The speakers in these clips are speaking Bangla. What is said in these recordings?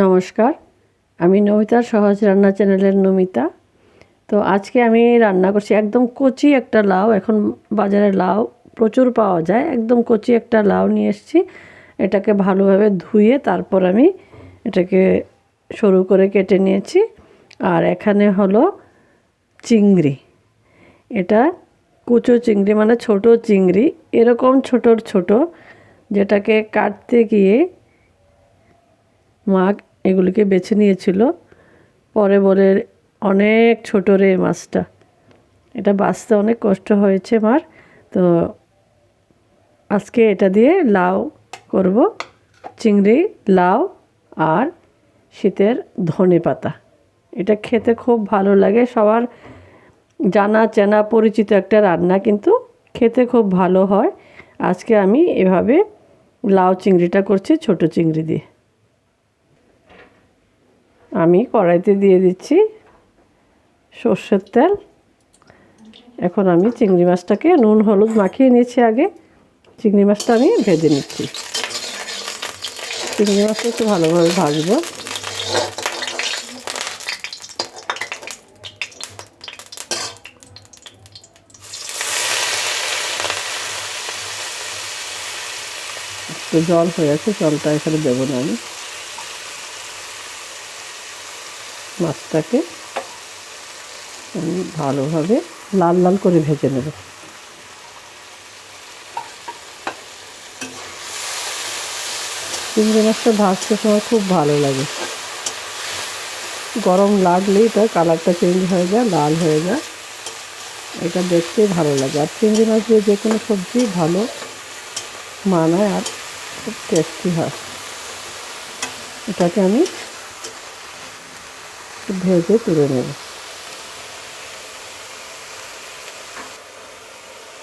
নমস্কার, আমি নমিতার সহজ রান্না চ্যানেলের নমিতা। তো আজকে আমি রান্না করছি একদম কচি একটা লাউ। এখন বাজারে লাউ প্রচুর পাওয়া যায়। একদম কচি একটা লাউ নিয়ে এসেছি। এটাকে ভালোভাবে ধুয়ে তারপর আমি এটাকে সরু করে কেটে নিয়েছি। আর এখানে হলো চিংড়ি। এটা কুচো চিংড়ি, মানে ছোট চিংড়ি, এরকম ছোট ছোট, যেটাকে কাটতে গিয়ে মা এগুলিকে বেছে নিয়েছিল। পরে বলে, অনেক ছোটো রে মাছটা, এটা বাছতে অনেক কষ্ট হয়েছে মার। তো আজকে এটা দিয়ে লাউ করব, চিংড়ি লাউ আর শীতের ধনে পাতা। এটা খেতে খুব ভালো লাগে, সবার জানা চেনা পরিচিত একটা রান্না, কিন্তু খেতে খুব ভালো হয়। আজকে আমি এভাবে লাউ চিংড়িটা করছি ছোট চিংড়ি দিয়ে। আমি কড়াইতে দিয়ে দিচ্ছি সর্ষের তেল। এখন আমি চিংড়ি মাছটাকে নুন হলুদ মাখিয়ে নিয়েছি আগে। চিংড়ি মাছটা আমি ভেজে নিচ্ছি। চিংড়ি মাছটা একটু ভালোভাবে ভাজবো। একটু জল হয়ে আছে, জলটা এখানে দেবো না। আমি মাছটাকে আমি ভালোভাবে লাল লাল করে ভেজে নেব। চিংড়ি মাছটা ভাজতে সময় খুব ভালো লাগে। গরম লাগলেই তার কালারটা চেঞ্জ হয়ে যায়, লাল হয়ে যায়। এটা দেখতেই ভালো লাগে। আর চিংড়ি মাছ দিয়ে যে কোনো সবজি ভালো মানায় আর খুব টেস্টি হয়। এটাকে আমি ভেজে তুলে নেব।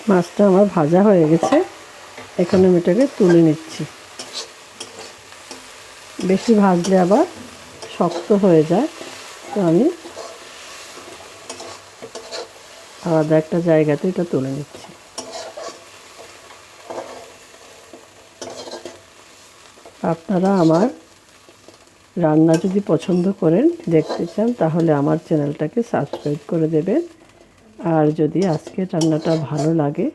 মাছটা আমার ভাজা হয়ে গেছে, এখন আমি এটাকে তুলে নিচ্ছি। বেশি ভাজলে আবার শক্ত হয়ে যায়, তো আমি আলাদা একটা জায়গাতে এটা তুলে নিচ্ছি। আপনারা আমার রান্না যদি পছন্দ করেন, দেখতে চান, তাহলে আমার চ্যানেলটাকে সাবস্ক্রাইব করে দেবেন। আর যদি আজকের রান্নাটা ভালো লাগে,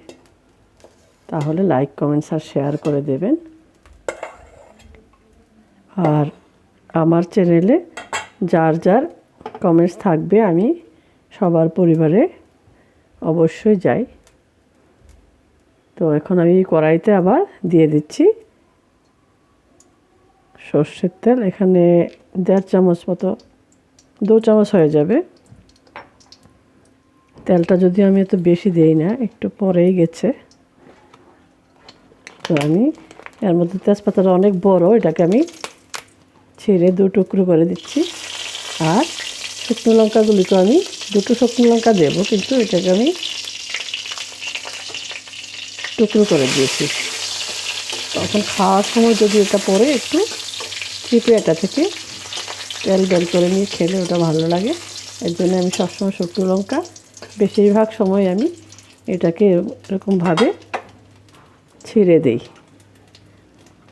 তাহলে লাইক কমেন্টস আর শেয়ার করে দেবেন। আর আমার চ্যানেলে যার যার কমেন্টস থাকবে, আমি সবার পরিবারে অবশ্যই যাই। তো এখন আমি কড়াইতে আবার দিয়ে দিচ্ছি সর্ষের তেল। এখানে 1.5 চামচ মতো, 2 চামচ হয়ে যাবে। তেলটা যদি আমি এত বেশি দিই না, একটু পরেই গেছে। তো আমি এর মধ্যে তেজপাতাটা অনেক বড়, এটাকে আমি ছিঁড়ে 2 টুকরো করে দিচ্ছি। আর শুকনো লঙ্কাগুলিকে আমি 2টো শুকনো লঙ্কা দেবো, কিন্তু এটাকে আমি টুকরো করে দিয়েছি। তখন খাওয়ার সময় যদি এটা পরে একটু চিপে এটা থেকে তেল বের করে নিয়ে খেলে ওটা ভালো লাগে। এর জন্য আমি সবসময় শুকনো লঙ্কা, বেশিরভাগ সময় আমি এটাকে এরকমভাবে ছিঁড়ে দিই।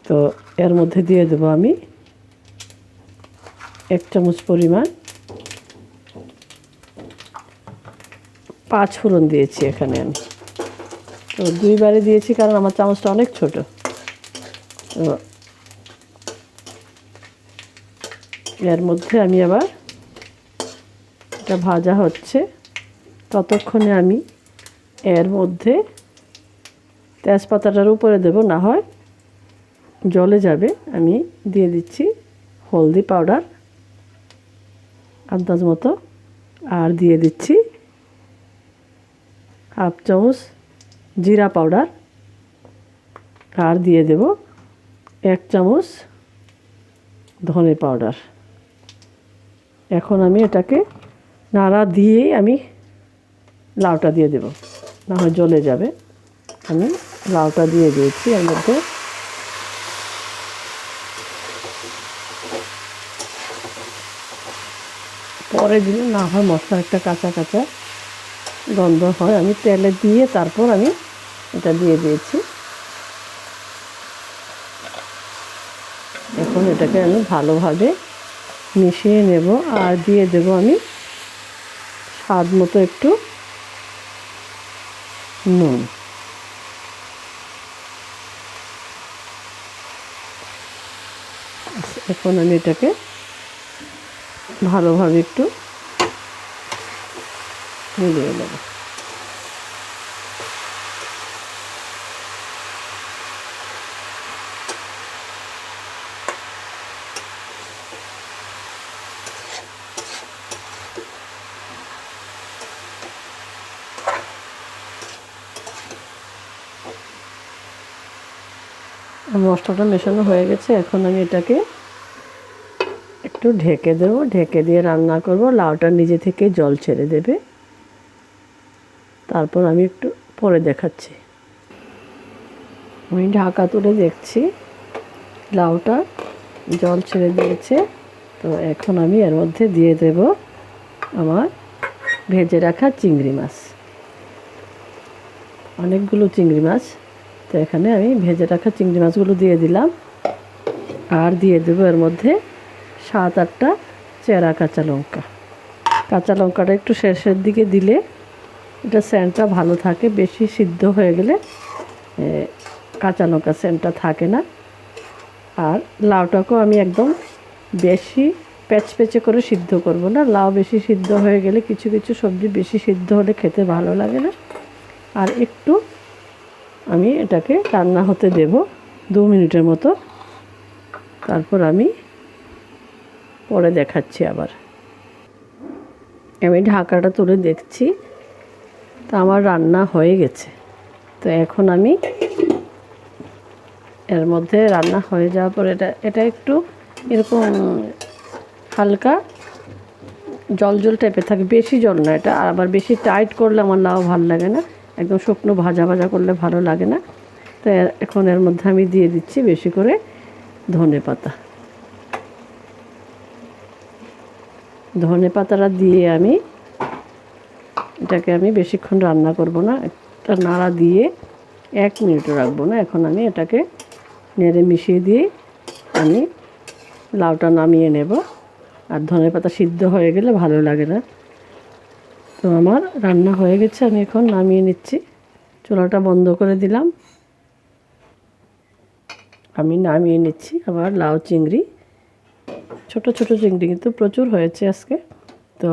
তো এর মধ্যে দিয়ে দেবো আমি 1 চামচ পরিমাণ 5 ফোড়ন দিয়েছি এখানে আমি। তো 2 বারে দিয়েছি, কারণ আমার চামচটা অনেক ছোট। তো এর মধ্যে আমি আবার এটা ভাজা হচ্ছে, ততক্ষণে আমি এর মধ্যে তেজপাতাটার উপরে দেব, না হয় জ্বলে যাবে। আমি দিয়ে দিচ্ছি হলদি পাউডার আন্দাজ মতো, আর দিয়ে দিচ্ছি 1/2 চামচ জিরা পাউডার, আর দিয়ে দেব 1 চামচ ধনে পাউডার। এখন আমি এটাকে নাড়া দিয়েই আমি লাউটা দিয়ে দেব, না হয় জ্বলে যাবে। আমি লাউটা দিয়ে দিয়েছি এর মধ্যে। পরে দিলে না হয় মশলা একটা কাঁচা কাঁচা গন্ধ হয়। আমি তেলে দিয়ে তারপর আমি এটা দিয়ে দিয়েছি। এখন এটাকে আমি ভালোভাবে মিশিয়ে নেব আর দিয়ে দেব আমি স্বাদ মতো একটু নুন। এখন আমি এটাকে ভালোভাবে একটু মিলিয়ে নেব। মশলাটা মেশানো হয়ে গেছে, এখন আমি এটাকে একটু ঢেকে দেবো, ঢেকে দিয়ে রান্না করব। লাউটা নিজে থেকে জল ছেড়ে দেবে, তারপর আমি একটু পরে দেখাচ্ছি। আমি ঢাকা তুলে দেখছি লাউটা জল ছেড়ে দিয়েছে। তো এখন আমি এর মধ্যে দিয়ে দেব আমার ভেজে রাখা চিংড়ি মাছ, অনেকগুলো চিংড়ি মাছ। তো এখানে আমি ভেজে রাখা চিংড়ি মাছগুলো দিয়ে দিলাম আর দিয়ে দেবো এর মধ্যে 7-8টা চেরা কাঁচা লঙ্কা। কাঁচা লঙ্কাটা একটু শেষের দিকে দিলে এটা সেন্টটা ভালো থাকে, বেশি সিদ্ধ হয়ে গেলে কাঁচা লঙ্কা সেন্টটা থাকে না। আর লাউটাকেও আমি একদম বেশি প্যাচপ্যাচে করে সিদ্ধ করব না। লাউ বেশি সিদ্ধ হয়ে গেলে কিছু কিছু সবজি বেশি সিদ্ধ হলে খেতে ভালো লাগে না। আর একটু আমি এটাকে রান্না হতে দেব 2 মিনিটের মতো, তারপর আমি পরে দেখাচ্ছি। আবার আমি ঢাকাটা তুলে দেখছি, তো আমার রান্না হয়ে গেছে। তো এখন আমি এর মধ্যে রান্না হয়ে যাওয়ার পর এটা একটু এরকম হালকা জল জল টাইপের থাকে, বেশি জল না এটা। আর আবার বেশি টাইট করলে আমার লাউ ভালো লাগে না, একদম শুকনো ভাজা ভাজা করলে ভালো লাগে না। তো এখন এর মধ্যে আমি দিয়ে দিচ্ছি বেশি করে ধনে পাতাটা দিয়ে আমি এটাকে আমি বেশিক্ষণ রান্না করব না, একটা নাড়া দিয়ে 1 মিনিটও রাখবো না। এখন আমি এটাকে নেড়ে মিশিয়ে দিয়ে আমি লাউটা নামিয়ে নেব। আর ধনে পাতা সিদ্ধ হয়ে গেলে ভালো লাগে না। তো আমার রান্না হয়ে গেছে, আমি এখন নামিয়ে নিচ্ছি। চুলাটা বন্ধ করে দিলাম, আমি নামিয়ে নিচ্ছি আমার লাউ চিংড়ি। ছোট ছোট চিংড়ি কিন্তু প্রচুর হয়েছে আজকে। তো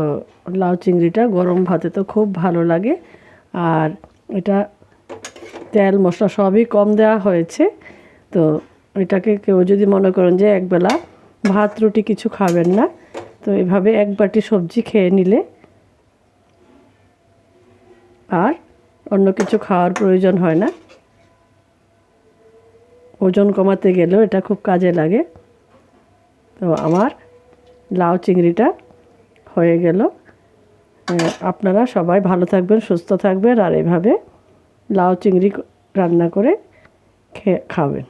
লাউ চিংড়িটা গরম ভাতে তো খুব ভালো লাগে। আর এটা তেল মশলা সবই কম দেওয়া হয়েছে। তো এটাকে কেউ যদি মনে করেন যে একবেলা ভাত রুটি কিছু খাবেন না, তো এভাবে এক বাটি সবজি খেয়ে নিলে আর অন্য কিছু খাওয়ার প্রয়োজন হয় না। ওজন কমাতে গেলেও এটা খুব কাজে লাগে। তো আমার লাউ চিংড়িটা হয়ে গেল। আপনারা সবাই ভালো থাকবেন, সুস্থ থাকবেন আর এভাবে লাউ চিংড়ি রান্না করে খাবেন।